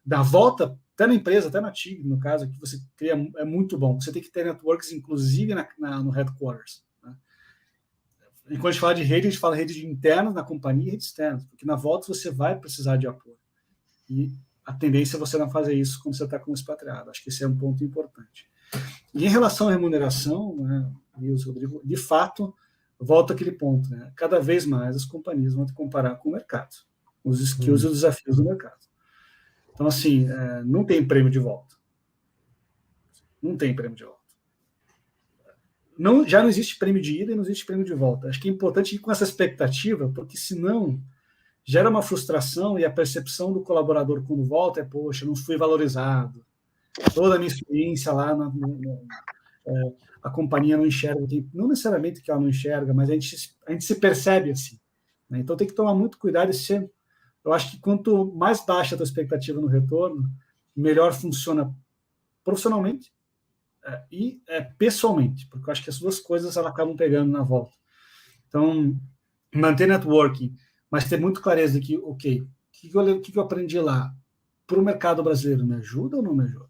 dar volta, até na empresa, até na TIG, no caso, que você cria, é muito bom. Você tem que ter networks, inclusive, no headquarters. Né? E quando a gente fala de rede, a gente fala rede de internos na companhia e rede externa, porque na volta você vai precisar de apoio. E a tendência é você não fazer isso quando você está como expatriado. Acho que esse é um ponto importante. E em relação à remuneração, né, Rodrigo, de fato, volta àquele ponto, né? Cada vez mais as companhias vão te comparar com o mercado, os skills e os desafios do mercado. Então, assim, não tem prêmio de volta. Não tem prêmio de volta. Já não existe prêmio de ida e não existe prêmio de volta. Acho que é importante ir com essa expectativa, porque senão gera uma frustração e a percepção do colaborador quando volta é, poxa, não fui valorizado. Toda a minha experiência lá, a companhia não enxerga. Não necessariamente que ela não enxerga, mas a gente se percebe assim. Né? Então tem que tomar muito cuidado. Eu acho que quanto mais baixa a tua expectativa no retorno, melhor funciona profissionalmente e pessoalmente, porque eu acho que as duas coisas elas acabam pegando na volta. Então, manter networking, mas ter muito clareza de que, ok, o que eu aprendi lá para o mercado brasileiro me ajuda ou não me ajuda?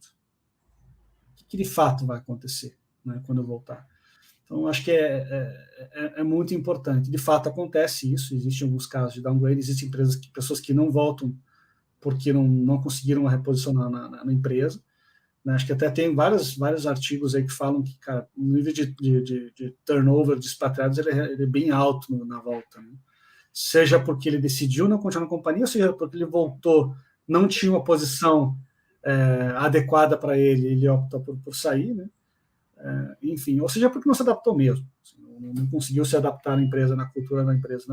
O que de fato vai acontecer, né, quando eu voltar? Então, acho que é muito importante. De fato, acontece isso. Existem alguns casos de downgrade, existem pessoas que não voltam porque não conseguiram reposicionar na empresa. Né? Acho que até tem vários artigos aí que falam que, cara, o nível de turnover de expatriados ele é bem alto na volta. Né? Seja porque ele decidiu não continuar na companhia, ou seja porque ele voltou, não tinha uma posição adequada para ele opta por sair, né? Enfim, ou seja, porque não se adaptou mesmo, assim, não conseguiu se adaptar à empresa, na cultura da empresa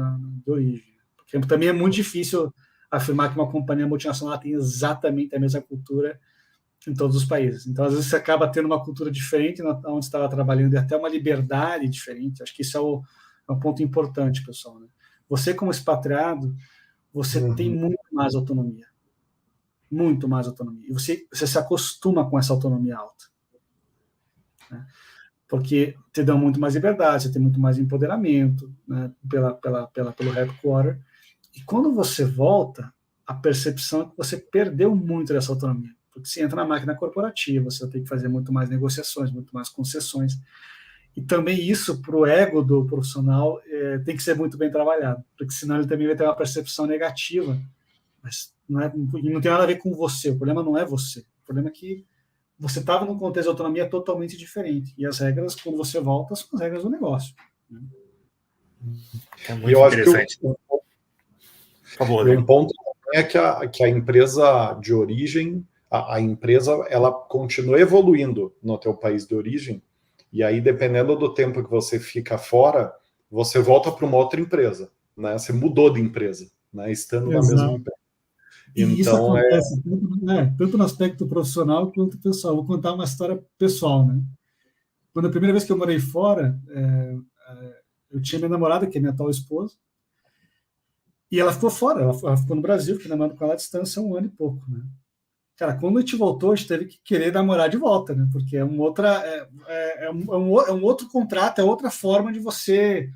de origem. Porque também é muito difícil afirmar que uma companhia multinacional tem exatamente a mesma cultura em todos os países. Então, às vezes, você acaba tendo uma cultura diferente onde estava trabalhando e até uma liberdade diferente. Acho que isso é um ponto importante, pessoal. Né? Você, como expatriado, você tem muito mais autonomia. Muito mais autonomia. E você se acostuma com essa autonomia alta. Né? Porque te dão muito mais liberdade, você tem muito mais empoderamento, né, pelo headquarter. E quando você volta, a percepção é que você perdeu muito dessa autonomia. Porque você entra na máquina corporativa, você tem que fazer muito mais negociações, muito mais concessões. E também isso, para o ego do profissional, tem que ser muito bem trabalhado, porque senão ele também vai ter uma percepção negativa. Mas não tem nada a ver com você, o problema não é você. O problema é que você estava num contexto de autonomia totalmente diferente. E as regras, quando você volta, são as regras do negócio. É muito interessante. Por favor, um ponto é que a empresa de origem, a empresa, ela continua evoluindo no teu país de origem, e aí, dependendo do tempo que você fica fora, você volta para uma outra empresa, né? Você mudou de empresa, né? Estando na mesma empresa. E então, isso acontece tanto no aspecto profissional quanto pessoal. Vou contar uma história pessoal, né? Quando a primeira vez que eu morei fora, eu tinha minha namorada, que é minha atual esposa, e ela ficou fora, ela ficou no Brasil, fiquei namorando com ela à distância 1 ano e pouco, né? Cara, quando a gente voltou, a gente teve que querer namorar de volta, né? Porque é um outro contrato, é outra forma de você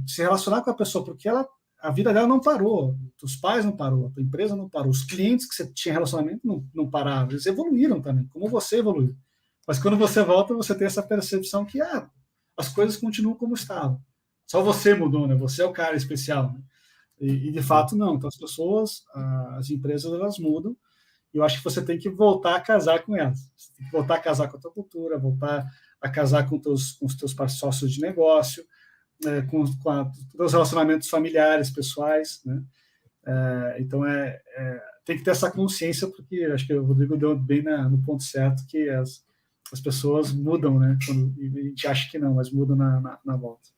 se relacionar com a pessoa, porque a vida dela não parou, os pais não parou, a tua empresa não parou, os clientes que você tinha relacionamento não pararam, eles evoluíram também, como você evoluiu. Mas quando você volta, você tem essa percepção que as coisas continuam como estavam. Só você mudou, né? Você é o cara especial. Né? E de fato, não. Então, as pessoas, as empresas, elas mudam. E eu acho que você tem que voltar a casar com elas. Você tem que voltar a casar com a tua cultura, voltar a casar com os teus sócios de negócio, com os relacionamentos familiares, pessoais, né? Então, tem que ter essa consciência, porque acho que o Rodrigo deu bem no ponto certo, que as pessoas mudam, né? A gente acha que não, mas mudam na volta.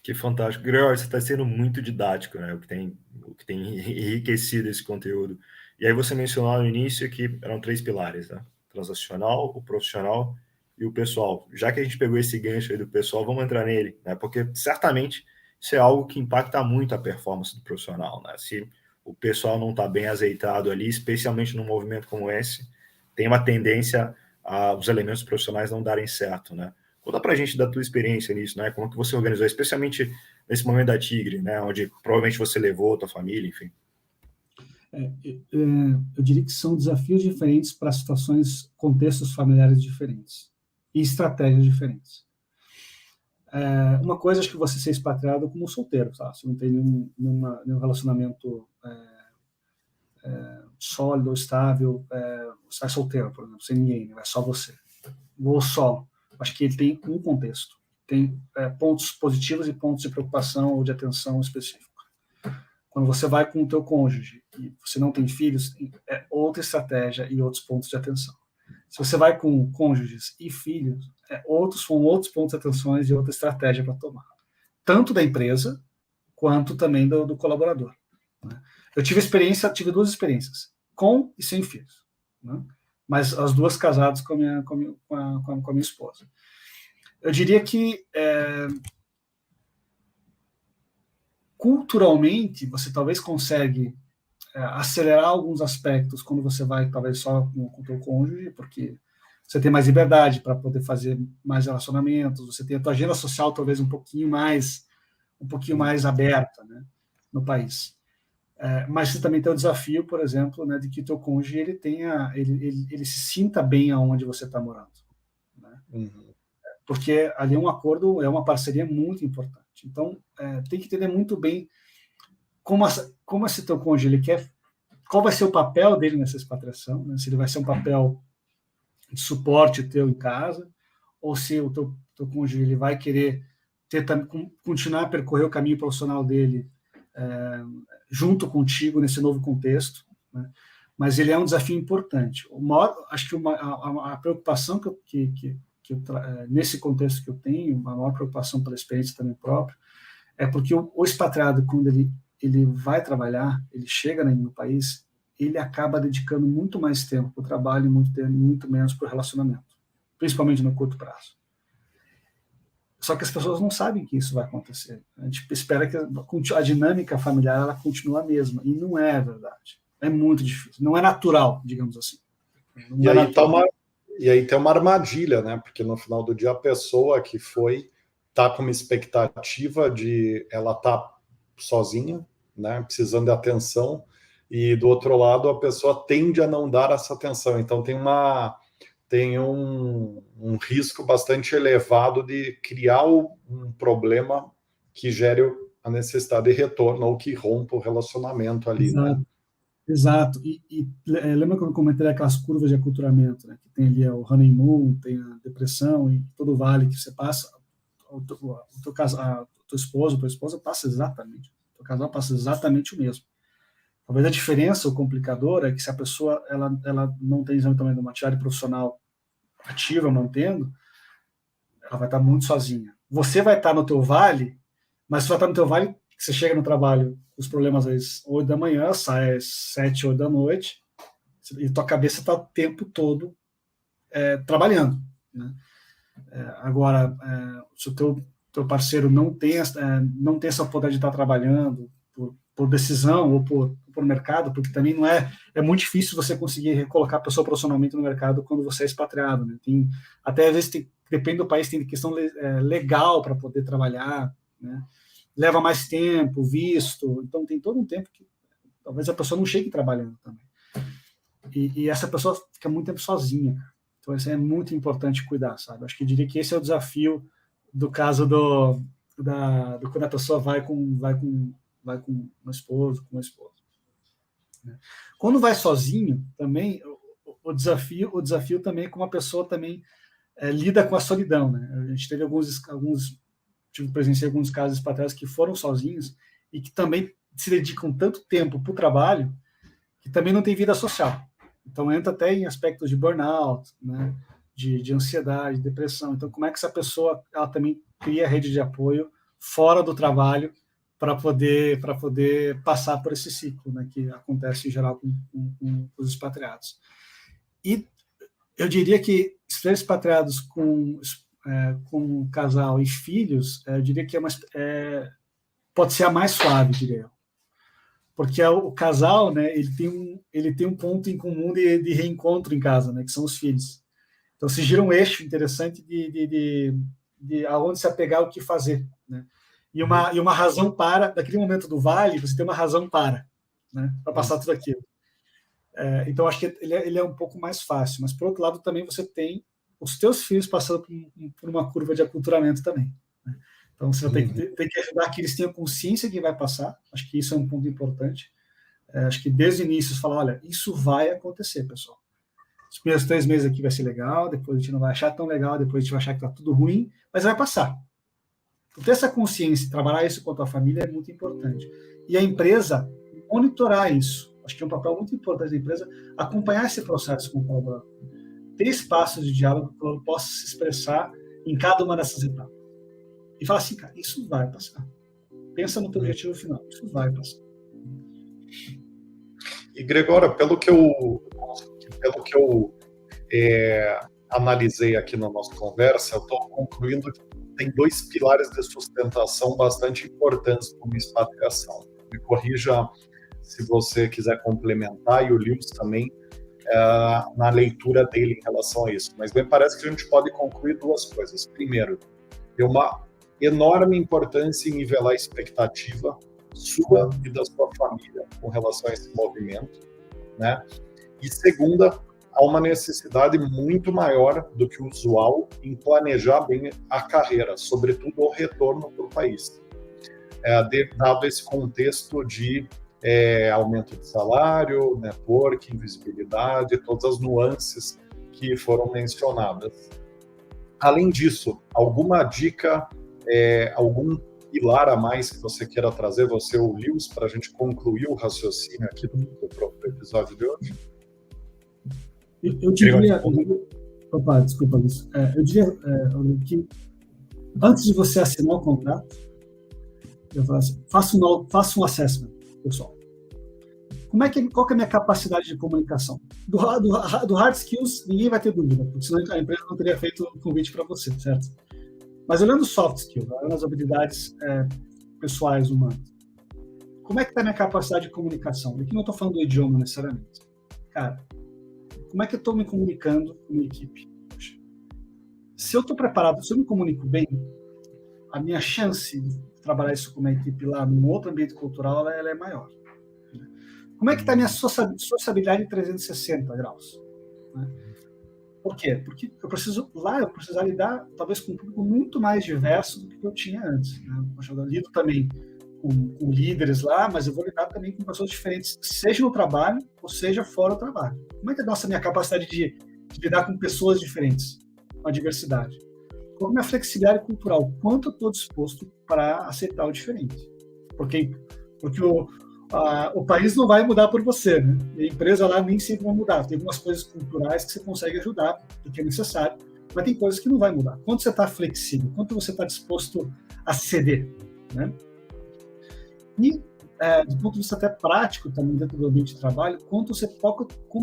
Que fantástico. Gregório, você está sendo muito didático, né? O que tem enriquecido esse conteúdo. E aí você mencionou no início que eram 3 pilares, né? Transacional, o profissional e o pessoal. Já que a gente pegou esse gancho aí do pessoal, vamos entrar nele, né? Porque certamente isso é algo que impacta muito a performance do profissional, né? Se o pessoal não está bem azeitado ali, especialmente num movimento como esse, tem uma tendência os elementos profissionais não darem certo, né? Conta pra gente da tua experiência nisso, né? Como que você organizou, especialmente nesse momento da Tigre, né? Onde provavelmente você levou a tua família, enfim. Eu diria que são desafios diferentes para situações, contextos familiares diferentes e estratégias diferentes. Uma coisa, acho que você ser expatriado como solteiro, tá? Você não tem nenhum relacionamento sólido ou estável, você vai solteiro, por exemplo, sem ninguém, vai só você. Ou solo. Acho que ele tem um contexto. Tem pontos positivos e pontos de preocupação ou de atenção específico. Quando você vai com o teu cônjuge e você não tem filhos, é outra estratégia e outros pontos de atenção. Se você vai com cônjuges e filhos, são outros pontos de atenção e outra estratégia para tomar. Tanto da empresa, quanto também do colaborador. Né? Eu tive duas experiências, com e sem filhos. Né? Mas as duas casadas com a minha esposa. Eu diria que culturalmente você talvez consegue acelerar alguns aspectos quando você vai talvez só com o teu cônjuge, porque você tem mais liberdade para poder fazer mais relacionamentos, você tem a tua agenda social talvez um pouquinho mais aberta, né, no país. Mas você também tem o desafio, por exemplo, né, de que o teu cônjuge ele se sinta bem aonde você está morando. Né? Uhum. Porque ali é um acordo, é uma parceria muito importante. Então, tem que entender muito bem como esse teu cônjuge ele quer, qual vai ser o papel dele nessa expatriação, né? Se ele vai ser um papel de suporte teu em casa, ou se o teu cônjuge ele vai querer continuar a percorrer o caminho profissional dele junto contigo nesse novo contexto, né? Mas ele é um desafio importante. Acho que a preocupação nesse contexto que eu tenho, a maior preocupação pela experiência também própria, é porque o expatriado, quando ele vai trabalhar, ele chega no país, ele acaba dedicando muito mais tempo para o trabalho e muito menos para o relacionamento, principalmente no curto prazo. Só que as pessoas não sabem que isso vai acontecer. A gente espera que a dinâmica familiar ela continue a mesma, e não é verdade. É muito difícil, não é natural, digamos assim. E aí tem uma armadilha, né? Porque no final do dia a pessoa que tá com uma expectativa de ela tá sozinha, né? Precisando de atenção, e do outro lado a pessoa tende a não dar essa atenção. Então tem um risco bastante elevado de criar um problema que gere a necessidade de retorno ou que rompa o relacionamento ali. Exato. Né? Exato. E lembra quando eu comentei aquelas curvas de aculturamento, né? Que tem ali o honeymoon, tem a depressão e todo o vale que você passa, a tua esposa, tua esposa passa exatamente, o teu casal passa exatamente o mesmo. Talvez a diferença, o complicador, é que se a pessoa ela não tem exatamente uma atividade profissional ativa, mantendo, ela vai estar muito sozinha. Você vai estar no teu vale, mas você vai estar no teu vale, você chega no trabalho, os problemas às 8 da manhã, sai às 7, 8 da noite, e tua cabeça está o tempo todo trabalhando. Né? Agora, se o teu parceiro não tem essa oportunidade de estar trabalhando por decisão ou por mercado, porque também não é muito difícil você conseguir recolocar a pessoa profissionalmente no mercado quando você é expatriado. Né? Até às vezes, depende do país, tem questão legal para poder trabalhar, né? Leva mais tempo, visto, então tem todo um tempo que talvez a pessoa não chegue trabalhando também. E essa pessoa fica muito tempo sozinha. Então isso é muito importante cuidar, sabe? Acho que eu diria que esse é o desafio do caso quando a pessoa vai com uma esposa, com uma esposa. Quando vai sozinho, também o desafio também é como a pessoa também lida com a solidão, né? A gente teve presenciei alguns casos expatriados que foram sozinhos e que também se dedicam tanto tempo para o trabalho que também não tem vida social. Então entra até em aspectos de burnout, né? de ansiedade, depressão. Então como é que essa pessoa ela também cria rede de apoio fora do trabalho para poder passar por esse ciclo, né? Que acontece em geral com os expatriados. E eu diria que ser expatriados com casal e filhos, eu diria que pode ser a mais suave, diria eu. Porque o casal, né, ele tem um ponto em comum de reencontro em casa, né, que são os filhos. Então, se gira um eixo interessante de aonde se apegar, o que fazer. Né? E uma razão daquele momento do vale, você tem uma razão para passar tudo aquilo. Então, acho que ele é um pouco mais fácil. Mas, por outro lado, também você tem os teus filhos passando por uma curva de aculturamento também. Né? Então, você tem que ajudar que eles tenham consciência que vai passar. Acho que isso é um ponto importante. acho que desde o início, falar, olha, isso vai acontecer, pessoal. Os primeiros 3 meses aqui vai ser legal, depois a gente não vai achar tão legal, depois a gente vai achar que está tudo ruim, mas vai passar. Então, ter essa consciência, trabalhar isso com a tua família é muito importante. E a empresa monitorar isso. Acho que é um papel muito importante da empresa acompanhar esse processo com o colaborador. Ter espaços de diálogo que o colaborador possa se expressar em cada uma dessas etapas. E falar assim, cara, isso vai passar. Pensa no teu objetivo final, isso vai passar. E, Gregório, pelo que eu analisei aqui na nossa conversa, eu estou concluindo que tem 2 pilares de sustentação bastante importantes para uma expatriação. Me corrija se você quiser complementar, e o Lewis também, na leitura dele em relação a isso. Mas me parece que a gente pode concluir 2 coisas. Primeiro, tem uma enorme importância em nivelar a expectativa sua e da sua família com relação a esse movimento, né? E segunda, há uma necessidade muito maior do que o usual em planejar bem a carreira, sobretudo o retorno para o país, dado esse contexto de aumento de salário, networking, visibilidade, todas as nuances que foram mencionadas. Além disso, alguma dica, algum pilar a mais que você queira trazer, você ou o Lewis, para a gente concluir o raciocínio aqui do episódio de hoje? Eu diria... Opa, desculpa, Luiz. Eu diria que antes de você assinar o contrato, eu falo assim, faça um assessment, pessoal. Qual que é a minha capacidade de comunicação? Do hard skills, ninguém vai ter dúvida, porque senão a empresa não teria feito o convite para você, certo? Mas olhando soft skills, olhando as habilidades pessoais, humanas, como é que está a minha capacidade de comunicação? Aqui não estou falando do idioma necessariamente. Cara, como é que eu estou me comunicando com a minha equipe? Se eu estou preparado, se eu me comunico bem, a minha chance de trabalhar isso com uma equipe lá, num outro ambiente cultural, ela é maior. Como é que está a minha sociabilidade em 360 graus? Por quê? Porque eu precisar lidar, talvez, com um público muito mais diverso do que eu tinha antes. Eu lido também com líderes lá, mas eu vou lidar também com pessoas diferentes, seja no trabalho ou seja fora do trabalho. Como é que é a minha capacidade de lidar com pessoas diferentes, com a diversidade? Qual é a minha flexibilidade cultural? Quanto eu estou disposto para aceitar o diferente? Porque o país não vai mudar por você, né? E a empresa lá nem sempre vai mudar. Tem algumas coisas culturais que você consegue ajudar, porque é necessário, mas tem coisas que não vai mudar. Quanto você está flexível? Quanto você está disposto a ceder, né? E, do ponto de vista até prático, também dentro do ambiente de trabalho, como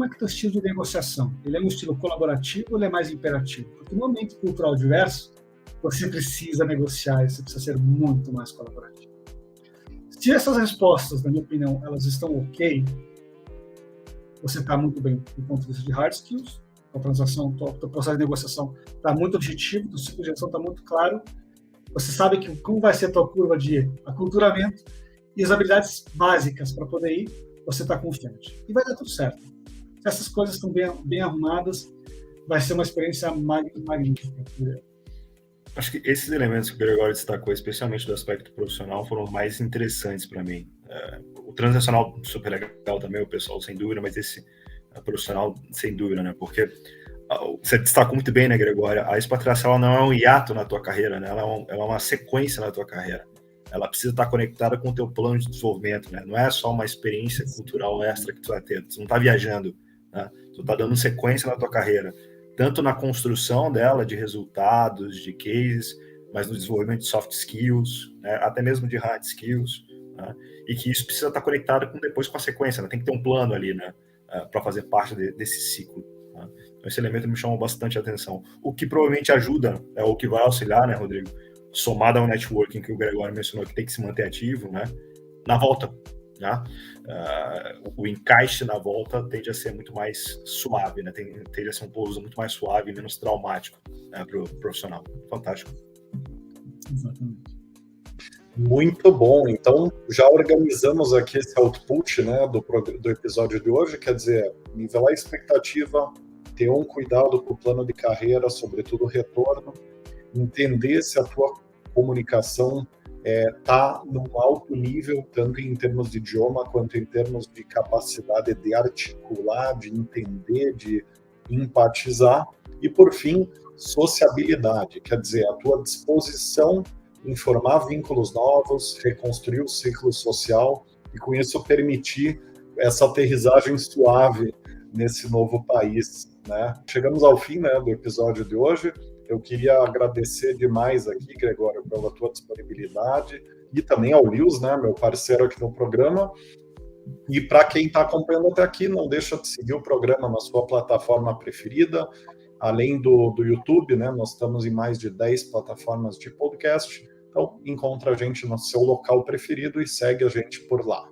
é que é o teu estilo de negociação? Ele é um estilo colaborativo ou ele é mais imperativo? Porque no ambiente cultural diverso, você precisa negociar, você precisa ser muito mais colaborativo. Se essas respostas, na minha opinião, elas estão ok, você está muito bem do ponto de vista de hard skills, a transação, o processo de negociação está muito objetivo, o ciclo de gestão está muito claro, você sabe como vai ser a tua curva de aculturamento e as habilidades básicas para poder ir, você está confiante. E vai dar tudo certo. Se essas coisas estão bem arrumadas, vai ser uma experiência magnífica. Acho que esses elementos que o Gregório destacou, especialmente do aspecto profissional, foram mais interessantes para mim. O transacional, super legal também, o pessoal, sem dúvida, mas esse profissional, sem dúvida, né? Porque você destacou muito bem, né, Gregório? A expatriação ela não é um hiato na tua carreira, né? Ela é uma sequência na tua carreira. Ela precisa estar conectada com o teu plano de desenvolvimento, né? Não é só uma experiência cultural extra que tu vai ter. Tu não está viajando, né? Tu está dando sequência na tua carreira, tanto na construção dela, de resultados, de cases, mas no desenvolvimento de soft skills, né? Até mesmo de hard skills, né? E que isso precisa estar conectado depois com a sequência, né? Tem que ter um plano ali, né? Para fazer parte desse ciclo. Né? Então, esse elemento me chamou bastante a atenção. O que provavelmente ajuda, o que vai auxiliar, né, Rodrigo? Somado ao networking que o Gregório mencionou, que tem que se manter ativo, né? Na volta, né? O encaixe na volta tende a ser muito mais suave, né? Tende a ser um pouso muito mais suave e menos traumático, né, para o profissional. Fantástico. Exatamente. Muito bom. Então, já organizamos aqui esse output, né, do episódio de hoje, quer dizer, nivelar a expectativa, ter um cuidado com o plano de carreira, sobretudo o retorno, entender se a tua comunicação está num alto nível, tanto em termos de idioma, quanto em termos de capacidade de articular, de entender, de empatizar. E, por fim, sociabilidade, quer dizer, a tua disposição em formar vínculos novos, reconstruir o ciclo social e, com isso, permitir essa aterrissagem suave nesse novo país, né? Chegamos ao fim, né, do episódio de hoje. Eu queria agradecer demais aqui, Gregório, pela tua disponibilidade e também ao Lewis, né, meu parceiro aqui no programa. E para quem está acompanhando até aqui, não deixa de seguir o programa na sua plataforma preferida. Além do YouTube, né, nós estamos em mais de 10 plataformas de podcast. Então, encontra a gente no seu local preferido e segue a gente por lá.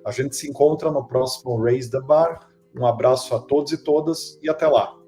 A gente se encontra no próximo Raise the Bar. Um abraço a todos e todas e até lá.